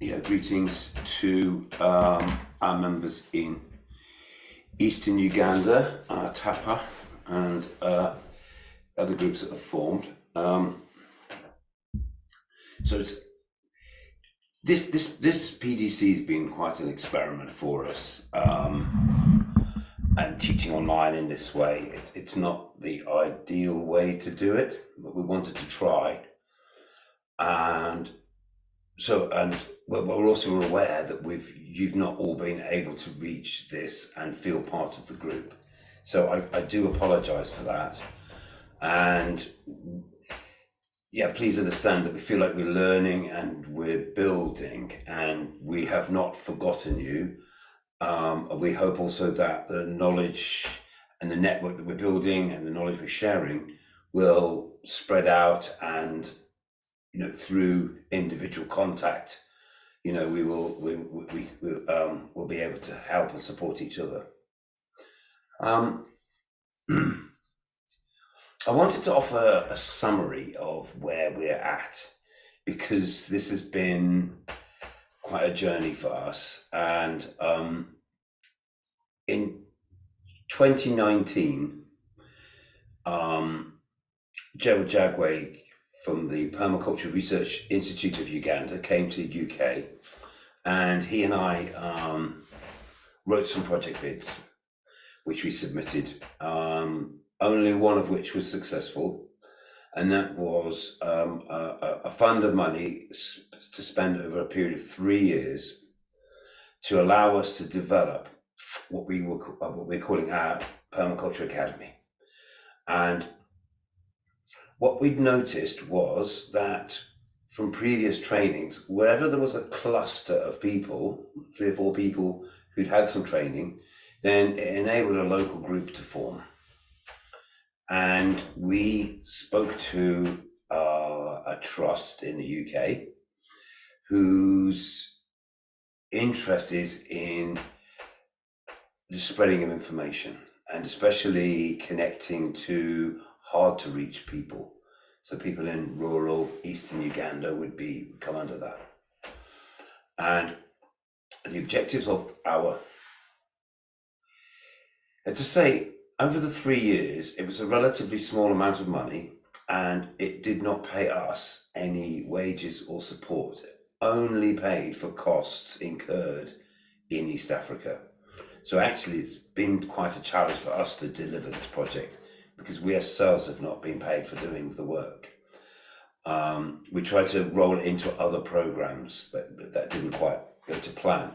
Greetings to our members in Eastern Uganda, TAPA, and other groups that have formed. So this PDC has been quite an experiment for us, and teaching online in this way, it's not the ideal way to do it, but we wanted to try. And we're also aware that you've not all been able to reach this and feel part of the group. So I do apologise for that. And yeah, please understand that we feel like we're learning and we're building, and we have not forgotten you. We hope also that the knowledge and the network that we're building and the knowledge we're sharing will spread out, and through individual contact, we'll be able to help and support each other. I wanted to offer a summary of where we're at, because this has been quite a journey for us. And in 2019, Gerald Jagwe from the Permaculture Research Institute of Uganda came to the UK, and he and I wrote some project bids, which we submitted, only one of which was successful, and that was a fund of money to spend over a period of 3 years to allow us to develop what we're calling our Permaculture Academy. And what we'd noticed was that from previous trainings, wherever there was a cluster of people, 3 or 4 people who'd had some training, then it enabled a local group to form. And we spoke to a trust in the UK whose interest is in the spreading of information, and especially connecting to hard to reach people. So people in rural Eastern Uganda would come under that. And the objectives of to say, over the 3 years, it was a relatively small amount of money, and it did not pay us any wages or support. It only paid for costs incurred in East Africa. So actually, it's been quite a challenge for us to deliver this project, because we ourselves have not been paid for doing the work. We tried to roll it into other programs, but that didn't quite go to plan.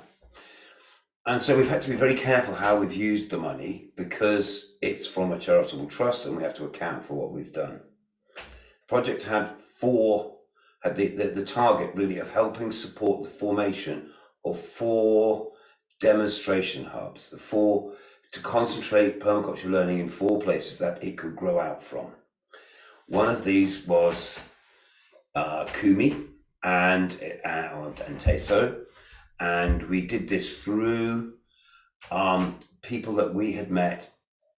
And so we've had to be very careful how we've used the money, because it's from a charitable trust and we have to account for what we've done. The project had the target really of helping support the formation of 4 demonstration hubs, to concentrate permaculture learning in 4 places that it could grow out from. One of these was Kumi and Teso, and we did this through people that we had met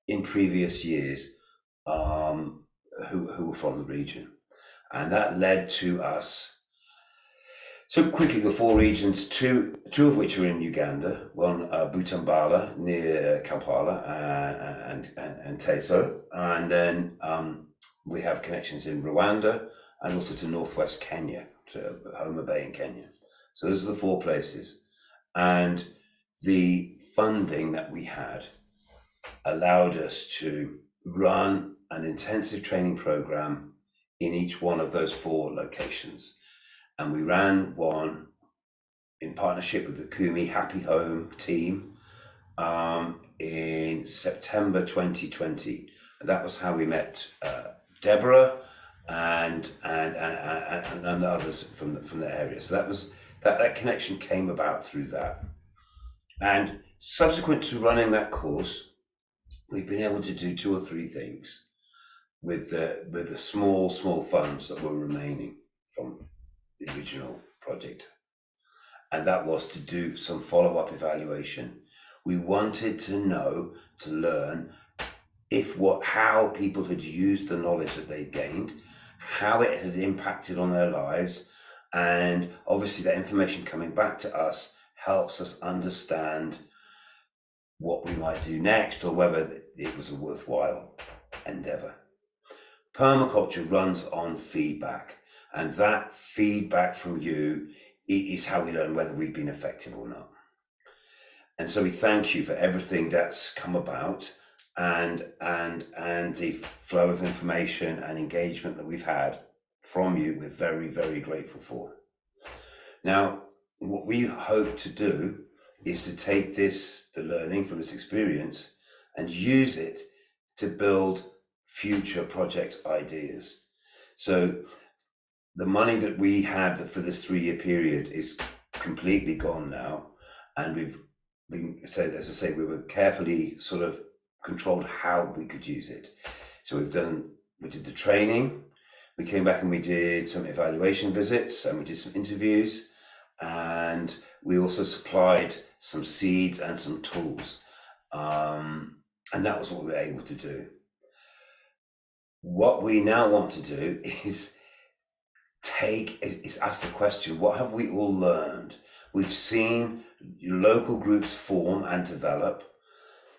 in previous years, who were from the region, and that led to us. So quickly, the 4 regions, two of which are in Uganda, one Butambala near Kampala, and Teso, and then we have connections in Rwanda and also to northwest Kenya, to Homa Bay in Kenya. So those are the 4 places, and the funding that we had allowed us to run an intensive training program in each one of those 4 locations. And we ran one in partnership with the Kumi Happy Home team in September 2020. And that was how we met Deborah and others from the area. So that connection came about through that. And subsequent to running that course, we've been able to do 2 or 3 things with the small funds that were remaining from the original project, and that was to do some follow-up evaluation. We wanted to learn how people had used the knowledge that they gained, how it had impacted on their lives, And obviously that information coming back to us helps us understand what we might do next or whether it was a worthwhile endeavor. Permaculture runs on feedback, and that feedback from you is how we learn whether we've been effective or not. And so we thank you for everything that's come about, and the flow of information and engagement that we've had from you. We're very, very grateful for. Now, what we hope to do is to take the learning from this experience and use it to build future project ideas. So the money that we had for this 3-year period is completely gone now, and we've been, so as I say, we were carefully sort of controlled how we could use it. So we did the training, we came back and we did some evaluation visits, and we did some interviews, and we also supplied some seeds and some tools, and that was what we were able to do. What we now want to do is ask the question, what have we all learned? We've seen local groups form and develop.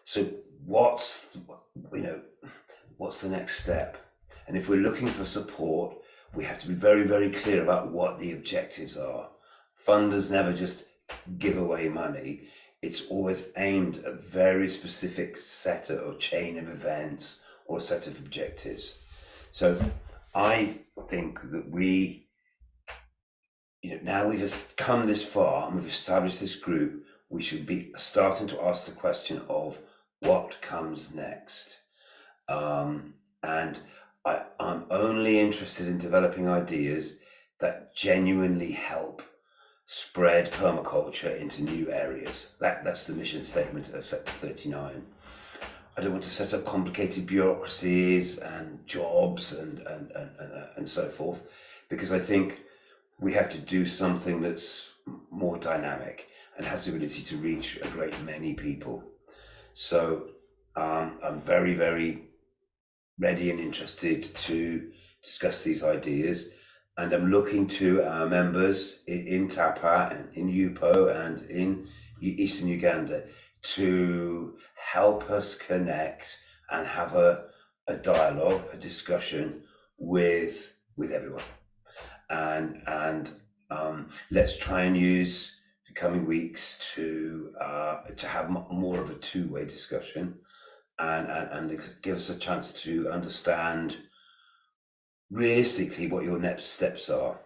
So what's the next step? And if we're looking for support, we have to be very, very clear about what the objectives are. Funders never just give away money. It's always aimed at a very specific set or chain of events or a set of objectives. So I think that now we've just come this far and we've established this group, we should be starting to ask the question of what comes next. And I'm only interested in developing ideas that genuinely help spread permaculture into new areas. That's the mission statement of Sector 39. I don't want to set up complicated bureaucracies and jobs and so forth, because I think we have to do something that's more dynamic and has the ability to reach a great many people. So I'm very, very ready and interested to discuss these ideas, and I'm looking to our members in TAPA and in UPO and in Eastern Uganda to help us connect and have a dialogue, a discussion with everyone. And let's try and use the coming weeks to have more of a two-way discussion, and give us a chance to understand realistically what your next steps are.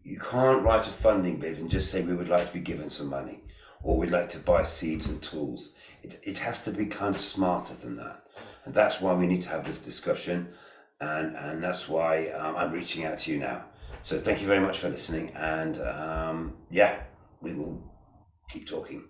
You can't write a funding bid and just say we would like to be given some money, or we'd like to buy seeds and tools. It has to be kind of smarter than that. And that's why we need to have this discussion, and that's why I'm reaching out to you now. So thank you very much for listening, and we will keep talking.